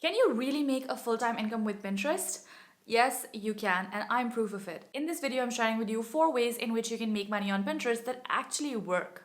Can you really make a full-time income with Pinterest? Yes, you can, and I'm proof of it. In this video, I'm sharing with you 4 ways in which you can make money on Pinterest that actually work.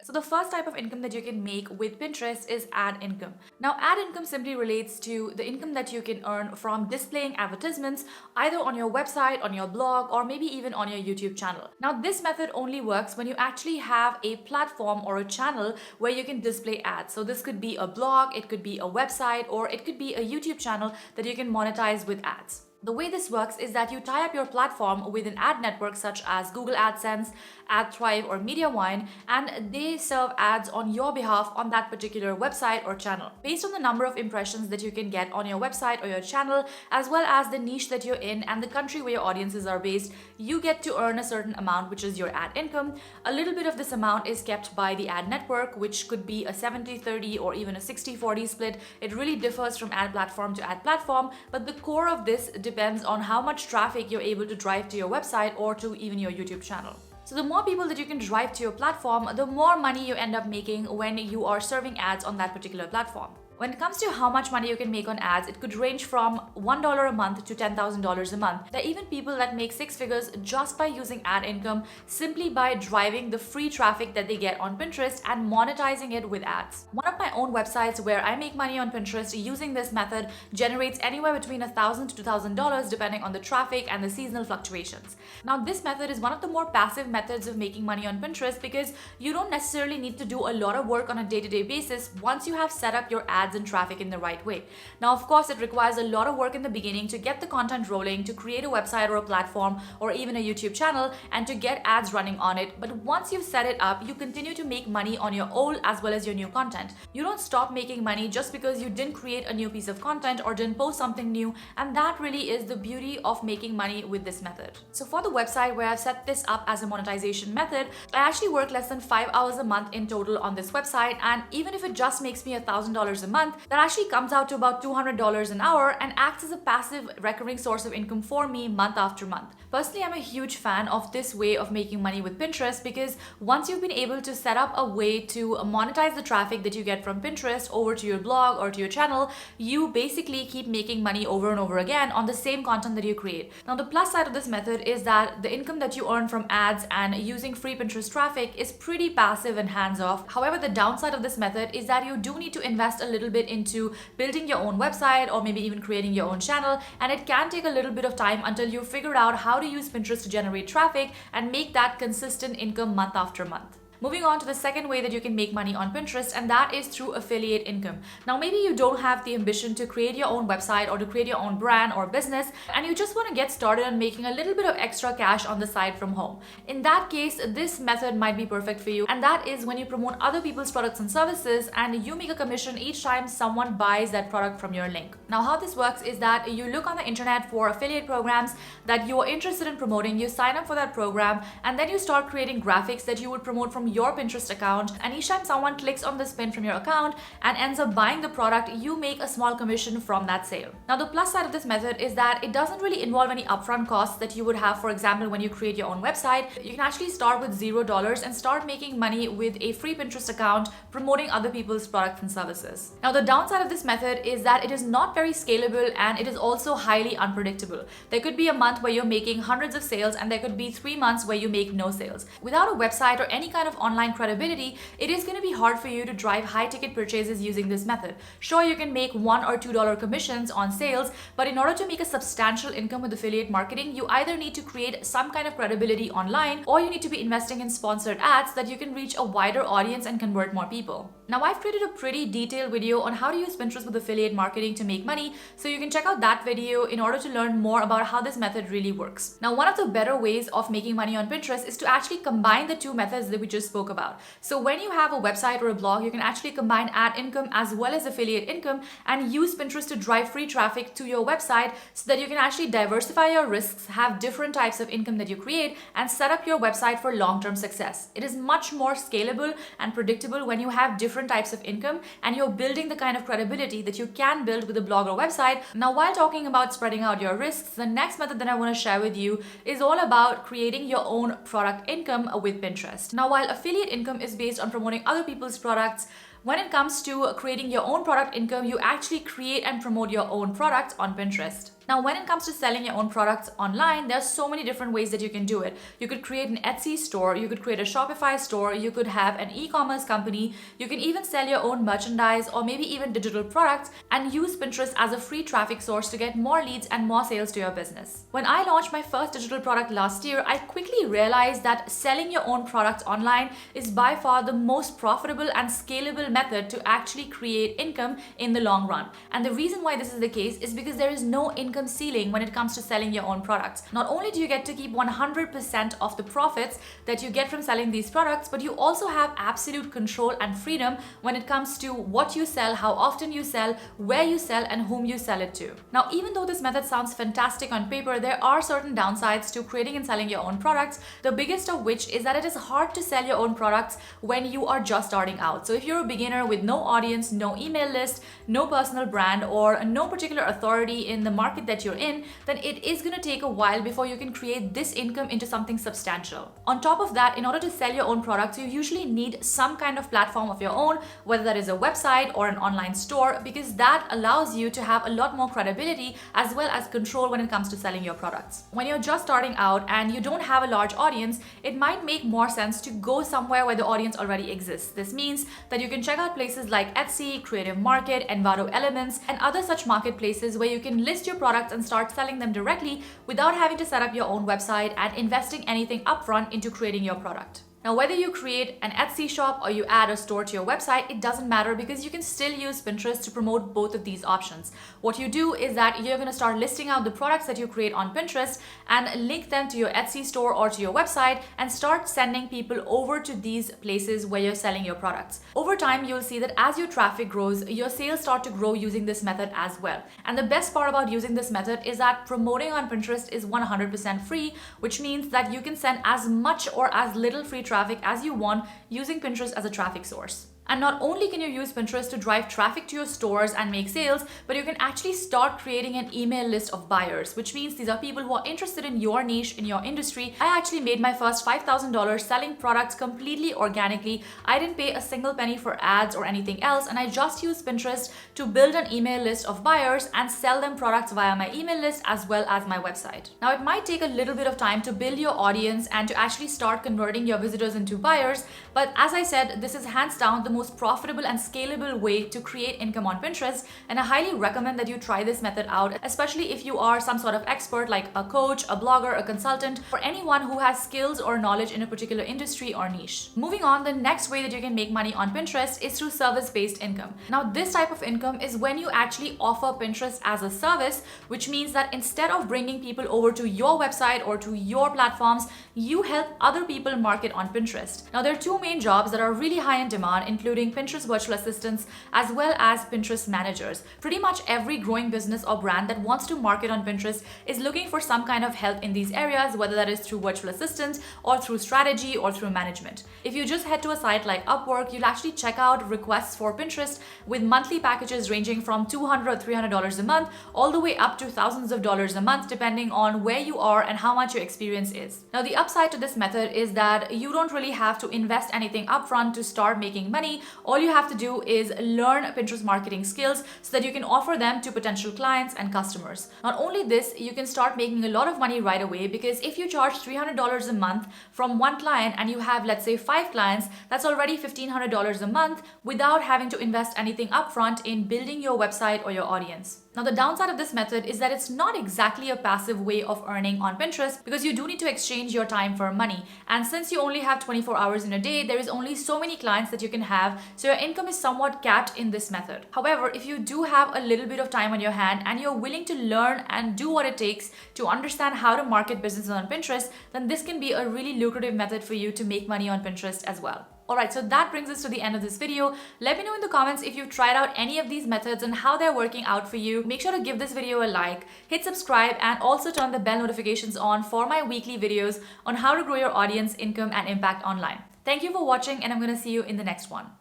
So the first type of income that you can make with Pinterest is ad income. Now, ad income simply relates to the income that you can earn from displaying advertisements either on your website, on your blog, or maybe even on your YouTube channel. Now, this method only works when you actually have a platform or a channel where you can display ads. So this could be a blog, it could be a website, or it could be a YouTube channel that you can monetize with ads. The way this works is that you tie up your platform with an ad network such as Google AdSense, AdThrive, or MediaWine, and they serve ads on your behalf on that particular website or channel. Based on the number of impressions that you can get on your website or your channel, as well as the niche that you're in and the country where your audiences are based, you get to earn a certain amount, which is your ad income. A little bit of this amount is kept by the ad network, which could be a 70-30 or even a 60-40 split. It really differs from ad platform to ad platform, but the core of this depends on how much traffic you're able to drive to your website or to even your YouTube channel. So the more people that you can drive to your platform, the more money you end up making when you are serving ads on that particular platform. When it comes to how much money you can make on ads, it could range from $1 a month to $10,000 a month. There are even people that make 6 figures just by using ad income, simply by driving the free traffic that they get on Pinterest and monetizing it with ads. One of my own websites where I make money on Pinterest using this method generates anywhere between $1,000 to $2,000 depending on the traffic and the seasonal fluctuations. Now, this method is one of the more passive methods of making money on Pinterest because you don't necessarily need to do a lot of work on a day-to-day basis once you have set up your ads and traffic in the right way. Now, of course, it requires a lot of work in the beginning to get the content rolling, to create a website or a platform or even a YouTube channel, and to get ads running on it. But once you've set it up, you continue to make money on your old as well as your new content. You don't stop making money just because you didn't create a new piece of content or didn't post something new, and that really is the beauty of making money with this method. So for the website where I've set this up as a monetization method, I actually work less than 5 hours a month in total on this website, and even if it just makes me $1,000 a month, that actually comes out to about $200 an hour and acts as a passive recurring source of income for me month after month. Personally, I'm a huge fan of this way of making money with Pinterest because once you've been able to set up a way to monetize the traffic that you get from Pinterest over to your blog or to your channel, you basically keep making money over and over again on the same content that you create. Now, the plus side of this method is that the income that you earn from ads and using free Pinterest traffic is pretty passive and hands-off. However, the downside of this method is that you do need to invest a little bit into building your own website or maybe even creating your own channel, and it can take a little bit of time until you figure out how to use Pinterest to generate traffic and make that consistent income month after month. Moving on to the second way that you can make money on Pinterest, and that is through affiliate income. Now, maybe you don't have the ambition to create your own website or to create your own brand or business, and you just want to get started on making a little bit of extra cash on the side from home. In that case, this method might be perfect for you, and that is when you promote other people's products and services and you make a commission each time someone buys that product from your link. Now, how this works is that you look on the internet for affiliate programs that you are interested in promoting, you sign up for that program, and then you start creating graphics that you would promote from your Pinterest account, and each time someone clicks on this pin from your account and ends up buying the product, you make a small commission from that sale. Now, the plus side of this method is that it doesn't really involve any upfront costs that you would have. For example, when you create your own website, you can actually start with $0 and start making money with a free Pinterest account promoting other people's products and services. Now, the downside of this method is that it is not very scalable and it is also highly unpredictable. There could be a month where you're making hundreds of sales, and there could be 3 months where you make no sales. Without a website or any kind of online credibility, it is going to be hard for you to drive high ticket purchases using this method. Sure, you can make $1 or $2 commissions on sales, but in order to make a substantial income with affiliate marketing, you either need to create some kind of credibility online or you need to be investing in sponsored ads that you can reach a wider audience and convert more people. Now, I've created a pretty detailed video on how to use Pinterest with affiliate marketing to make money, so you can check out that video in order to learn more about how this method really works. Now, one of the better ways of making money on Pinterest is to actually combine the two methods that we just spoke about. So when you have a website or a blog, you can actually combine ad income as well as affiliate income and use Pinterest to drive free traffic to your website so that you can actually diversify your risks, have different types of income that you create, and set up your website for long-term success. It is much more scalable and predictable when you have different types of income and you're building the kind of credibility that you can build with a blog or website. Now, while talking about spreading out your risks, the next method that I want to share with you is all about creating your own product income with Pinterest. Now, while affiliate income is based on promoting other people's products, When it comes to creating your own product income, you actually create and promote your own products on Pinterest. Now, when it comes to selling your own products online, there's so many different ways that you can do it. You could create an Etsy store, you could create a Shopify store, you could have an e-commerce company, you can even sell your own merchandise or maybe even digital products and use Pinterest as a free traffic source to get more leads and more sales to your business. When I launched my first digital product last year, I quickly realized that selling your own products online is by far the most profitable and scalable method to actually create income in the long run. And the reason why this is the case is because there is no income ceiling when it comes to selling your own products. Not only do you get to keep 100% of the profits that you get from selling these products, but you also have absolute control and freedom when it comes to what you sell, how often you sell, where you sell, and whom you sell it to. Now, even though this method sounds fantastic on paper, there are certain downsides to creating and selling your own products, the biggest of which is that it is hard to sell your own products when you are just starting out. So if you're a beginner with no audience, no email list, no personal brand, or no particular authority in the market that you're in, then it is going to take a while before you can create this income into something substantial. On top of that, in order to sell your own products, you usually need some kind of platform of your own, whether that is a website or an online store, because that allows you to have a lot more credibility as well as control when it comes to selling your products. When you're just starting out and you don't have a large audience, it might make more sense to go somewhere where the audience already exists. This means that you can check out places like Etsy, Creative Market, Envato Elements, and other such marketplaces where you can list your products and start selling them directly without having to set up your own website and investing anything upfront into creating your product. Now, whether you create an Etsy shop or you add a store to your website, it doesn't matter because you can still use Pinterest to promote both of these options. What you do is that you're going to start listing out the products that you create on Pinterest and link them to your Etsy store or to your website and start sending people over to these places where you're selling your products. Over time, you'll see that as your traffic grows, your sales start to grow using this method as well. And the best part about using this method is that promoting on Pinterest is 100% free, which means that you can send as much or as little free traffic as you want using Pinterest as a traffic source. And not only can you use Pinterest to drive traffic to your stores and make sales, but you can actually start creating an email list of buyers, which means these are people who are interested in your niche, in your industry. I actually made my first $5,000 selling products completely organically. I didn't pay a single penny for ads or anything else, and I just used Pinterest to build an email list of buyers and sell them products via my email list as well as my website. Now, it might take a little bit of time to build your audience and to actually start converting your visitors into buyers, but as I said, this is hands down the most profitable and scalable way to create income on Pinterest, and I highly recommend that you try this method out, especially if you are some sort of expert like a coach, a blogger, a consultant, or anyone who has skills or knowledge in a particular industry or niche. Moving on, the next way that you can make money on Pinterest is through service-based income. Now, this type of income is when you actually offer Pinterest as a service, which means that instead of bringing people over to your website or to your platforms, you help other people market on Pinterest. Now, there are two main jobs that are really high in demand, including Pinterest virtual assistants as well as Pinterest managers. Pretty much every growing business or brand that wants to market on Pinterest is looking for some kind of help in these areas, whether that is through virtual assistants or through strategy or through management. If you just head to a site like Upwork, you'll actually check out requests for Pinterest with monthly packages ranging from $200 or $300 a month all the way up to thousands of dollars a month, depending on where you are and how much your experience is. Now, the upside to this method is that you don't really have to invest anything upfront to start making money. All you have to do is learn Pinterest marketing skills so that you can offer them to potential clients and customers. Not only this, you can start making a lot of money right away, because if you charge $300 a month from one client and you have, let's say, 5 clients, that's already $1,500 a month without having to invest anything upfront in building your website or your audience. Now, the downside of this method is that it's not exactly a passive way of earning on Pinterest, because you do need to exchange your time for money. And since you only have 24 hours in a day, there is only so many clients that you can have, so your income is somewhat capped in this method. However, if you do have a little bit of time on your hand and you're willing to learn and do what it takes to understand how to market businesses on Pinterest, then this can be a really lucrative method for you to make money on Pinterest as well. Alright, so that brings us to the end of this video. Let me know in the comments if you've tried out any of these methods and how they're working out for you. Make sure to give this video a like, hit subscribe, and also turn the bell notifications on for my weekly videos on how to grow your audience, income, and impact online. Thank you for watching, and I'm going to see you in the next one.